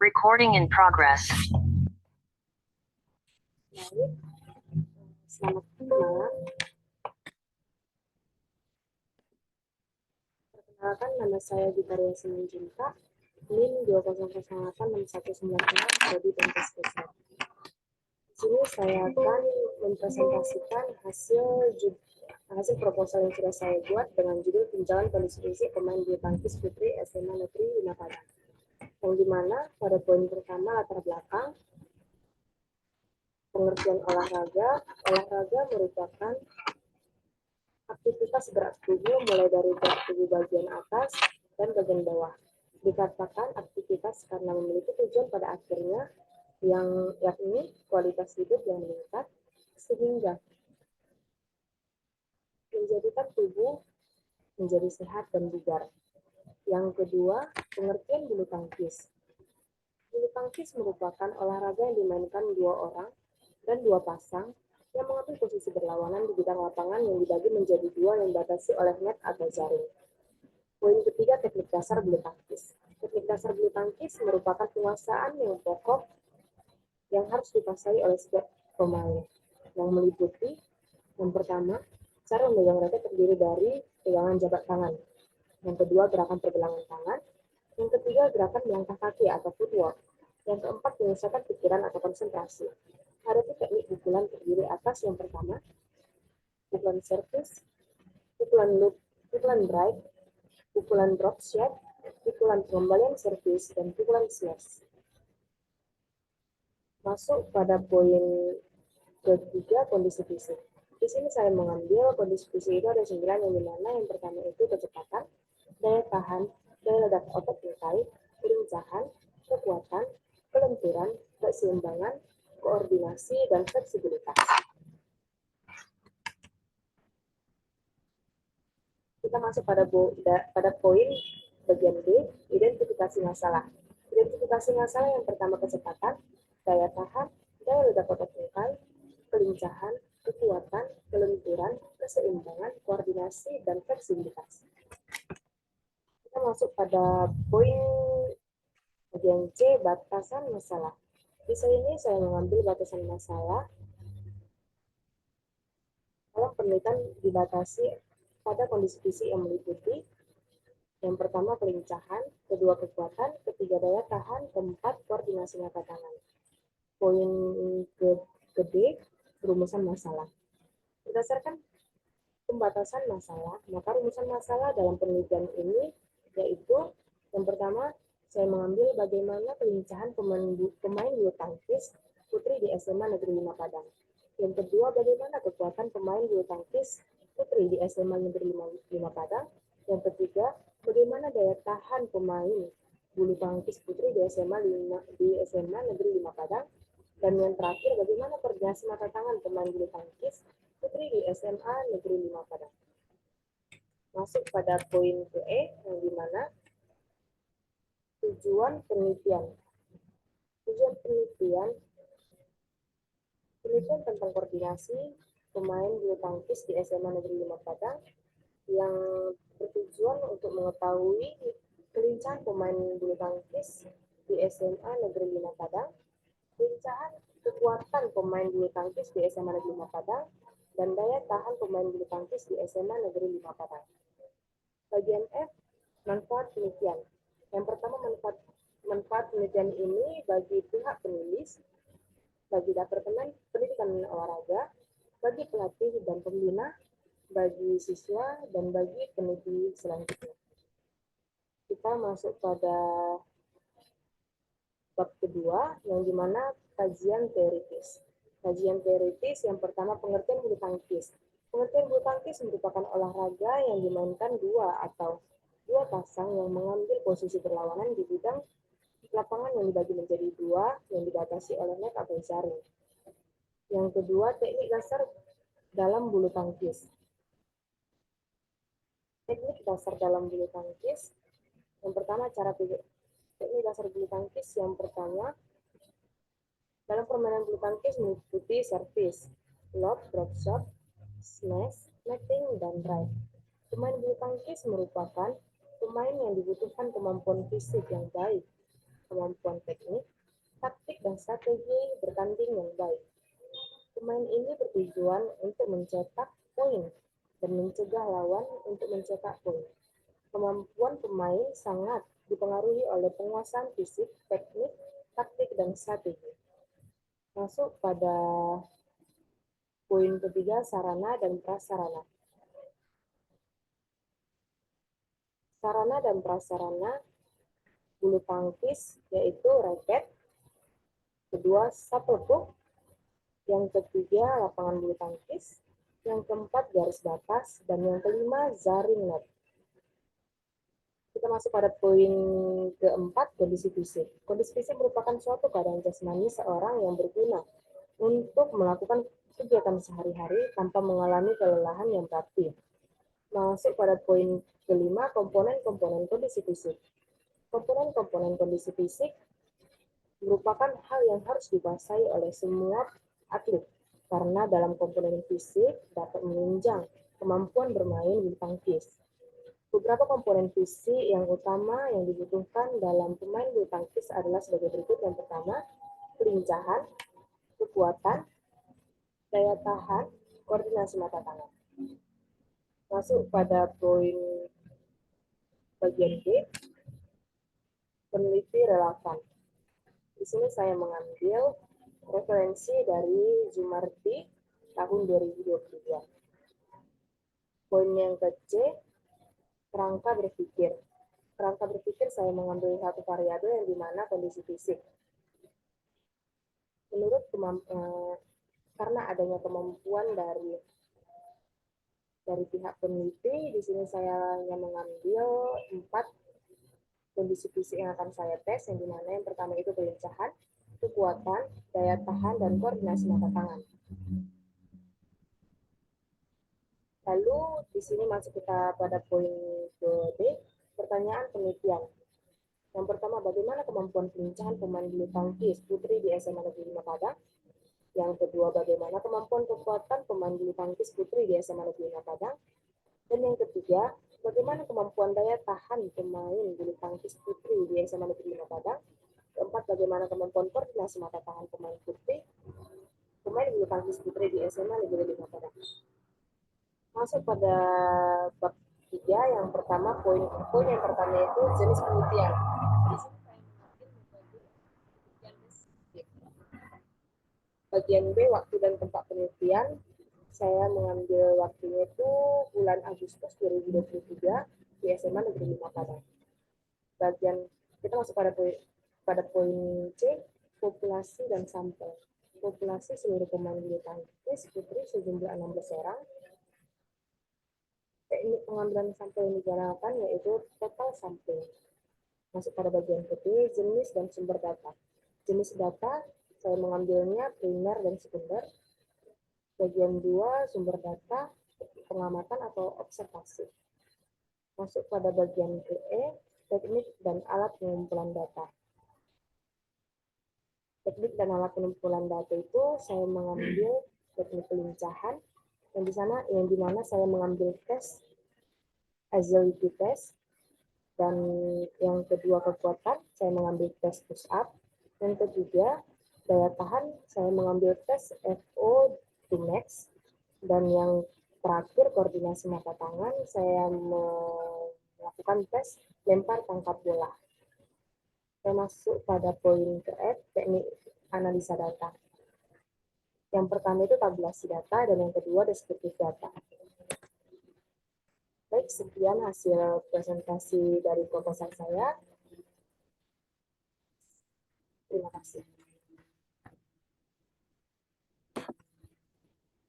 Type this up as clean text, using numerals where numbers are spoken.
Recording in progress. Baik, selamat malam. Perkenalkan, nama saya Gitaria Simanjunta, NIM 200861996, Prodi Teknik Spesial. Di sini saya akan mempresentasikan hasil proposal yang sudah saya buat dengan judul Pinjauan Kondisi Pemain Bulu Tangkis Putri SMA Negeri 5 Padang. Yang dimana pada poin pertama latar belakang, pengertian olahraga merupakan aktivitas gerak tubuh mulai dari gerak tubuh bagian atas dan bagian bawah. Dikatakan aktivitas karena memiliki tujuan pada akhirnya yakni kualitas hidup yang meningkat sehingga menjadikan tubuh menjadi sehat dan bugar. Yang kedua, pengertian bulu tangkis. Bulu tangkis merupakan olahraga yang dimainkan dua orang dan dua pasang yang mengambil posisi berlawanan di bidang lapangan yang dibagi menjadi dua yang dibatasi oleh net atau jaring. Poin ketiga, teknik dasar bulu tangkis. Teknik dasar bulu tangkis merupakan penguasaan yang pokok yang harus dikuasai oleh setiap pemain, yang meliputi yang pertama, cara memegang raket terdiri dari pegangan jabat tangan. Yang kedua, gerakan pergelangan tangan. Yang ketiga, gerakan melangkah kaki atau footwork. Yang keempat, menyelesaikan pikiran atau konsentrasi. Ada teknik pukulan terdiri atas yang pertama, pukulan service, pukulan loop, pukulan drive, pukulan drop shot, pukulan pengembalian service, dan pukulan slash. Masuk pada poin ketiga, kondisi fisik. Di sini saya mengambil kondisi fisik itu ada 9 yang dimana yang pertama itu kecepatan, daya tahan, daya ledak otot terkait, kelincahan, kekuatan, kelenturan, keseimbangan, koordinasi, dan fleksibilitas. Kita masuk pada poin bagian B, identifikasi masalah. Identifikasi masalah yang pertama kecepatan, daya tahan, daya ledak otot terkait, kelincahan, kekuatan, kelenturan, keseimbangan, koordinasi, dan fleksibilitas. Kita masuk pada poin bagian C, batasan masalah. Di sini saya mengambil batasan masalah dalam penelitian dibatasi pada kondisi fisik yang meliputi yang pertama kelincahan, kedua kekuatan, ketiga daya tahan, keempat koordinasi mata tangan. Poin D, rumusan masalah. Berdasarkan pembatasan masalah, maka rumusan masalah dalam penelitian ini yaitu yang pertama, saya mengambil bagaimana kelincahan pemain bulu tangkis putri di SMA Negeri 5 Padang. Yang kedua, bagaimana kekuatan pemain bulu tangkis putri di SMA Negeri 5 Padang. Yang ketiga, bagaimana daya tahan pemain bulu tangkis putri di SMA Negeri 5 Padang. Dan yang terakhir, bagaimana koordinasi mata tangan pemain bulu tangkis putri di SMA Negeri 5 Padang. Masuk pada poin ke E, yang dimana tujuan penelitian. Tujuan penelitian tentang koordinasi pemain bulu tangkis di SMA Negeri 5 Padang yang bertujuan untuk mengetahui kelincahan pemain bulu tangkis di SMA Negeri 5 Padang, kelincahan kekuatan pemain bulu tangkis di SMA Negeri 5 Padang, dan daya tahan pemain bulu tangkis di SMA Negeri 5 Padang. Bagian F, manfaat penelitian. Yang pertama, manfaat penelitian ini bagi pihak penulis, bagi departemen pendidikan olahraga, bagi pelatih dan pembina, bagi siswa, dan bagi peneliti selanjutnya. Kita masuk pada bab kedua, yang dimana kajian teoritis. Kajian teoritis yang pertama pengertian bulu tangkis. Pengertian bulu tangkis merupakan olahraga yang dimainkan dua pasang yang mengambil posisi berlawanan di bidang lapangan yang dibagi menjadi dua yang dibatasi oleh net atau jaring. Yang kedua, teknik dasar dalam bulu tangkis. Teknik dasar dalam bulu tangkis. Yang pertama, teknik dasar bulu tangkis yang pertama dalam permainan bulu tangkis meliputi service, lob, drop shot, smash, netting, dan drive. Pemain bulu tangkis merupakan pemain yang dibutuhkan kemampuan fisik yang baik, kemampuan teknik, taktik, dan strategi bertanding yang baik. Pemain ini bertujuan untuk mencetak poin dan mencegah lawan untuk mencetak poin. Kemampuan pemain sangat dipengaruhi oleh penguasaan fisik, teknik, taktik, dan strategi. Masuk pada poin ketiga, sarana dan prasarana. Sarana dan prasarana bulu tangkis yaitu raket, kedua shuttlecock, yang ketiga lapangan bulu tangkis, yang keempat garis batas, dan yang kelima jaring net. Kita masuk pada poin keempat, kondisi fisik. Kondisi fisik merupakan suatu keadaan jasmani seorang yang berguna untuk melakukan kegiatan sehari-hari tanpa mengalami kelelahan yang berarti. Masuk pada poin kelima, komponen-komponen kondisi fisik. Komponen-komponen kondisi fisik merupakan hal yang harus dikuasai oleh semua atlet, karena dalam komponen fisik dapat menunjang kemampuan bermain bulu tangkis. Beberapa komponen fisik yang utama yang dibutuhkan dalam pemain bulu tangkis adalah sebagai berikut. Yang pertama, kelincahan, kekuatan, daya tahan, koordinasi mata tangan. Masuk pada poin bagian B, peneliti relevan. Di sini saya mengambil referensi dari Zumardi tahun 2022. Poin yang ke C, kerangka berpikir. Kerangka berpikir saya mengambil satu variabel yang dimana kondisi fisik. Menurut karena adanya kemampuan dari pihak peneliti, di sini saya hanya mengambil 4 kondisi fisik yang akan saya tes, yang dimana yang pertama itu kelincahan, kekuatan, daya tahan, dan koordinasi mata tangan. Lalu di sini masuk kita pada poin ke D, pertanyaan penelitian. Yang pertama, bagaimana kemampuan kelincahan pemain bulu tangkis putri di SMA Negeri 5 Padang? Yang kedua, bagaimana kemampuan kekuatan pemain bulu tangkis putri di SMA Negeri 5 Padang? Dan yang ketiga, bagaimana kemampuan daya tahan pemain bulu tangkis putri di SMA Negeri 5 Padang? Keempat, bagaimana kemampuan koordinasi mata tahan pemain bulu tangkis putri di SMA Negeri 5 Padang? Masuk pada bab 3, yang pertama, poin yang pertama itu jenis penelitian. Bagian B, waktu dan tempat penelitian. Saya mengambil waktunya itu bulan Agustus 2023 di SMA Negeri 5 Padang. Bagian kita masuk pada poin C, populasi dan sampel. Populasi seluruh pemain bulu tangkis putri sejumlah 16 orang. Teknik pengambilan sampel yang dijalankan yaitu total sampling. Masuk pada bagian kedua, jenis dan sumber data. Jenis data saya mengambilnya primer dan sekunder. Bagian 2, sumber data, pengamatan atau observasi. Masuk pada bagian E, teknik dan alat pengumpulan data. Teknik dan alat pengumpulan data itu saya mengambil teknik kelincahan, yang dimana saya mengambil tes agility test, dan yang kedua kekuatan saya mengambil tes push up, yang ketiga daya tahan saya mengambil tes FO2 max, dan yang terakhir koordinasi mata tangan saya melakukan tes lempar tangkap bola. Saya masuk pada poin ke F, teknik analisa data. Yang pertama itu tabulasi data, dan yang kedua deskriptif data. Baik, sekian hasil presentasi dari proposal saya. Terima kasih.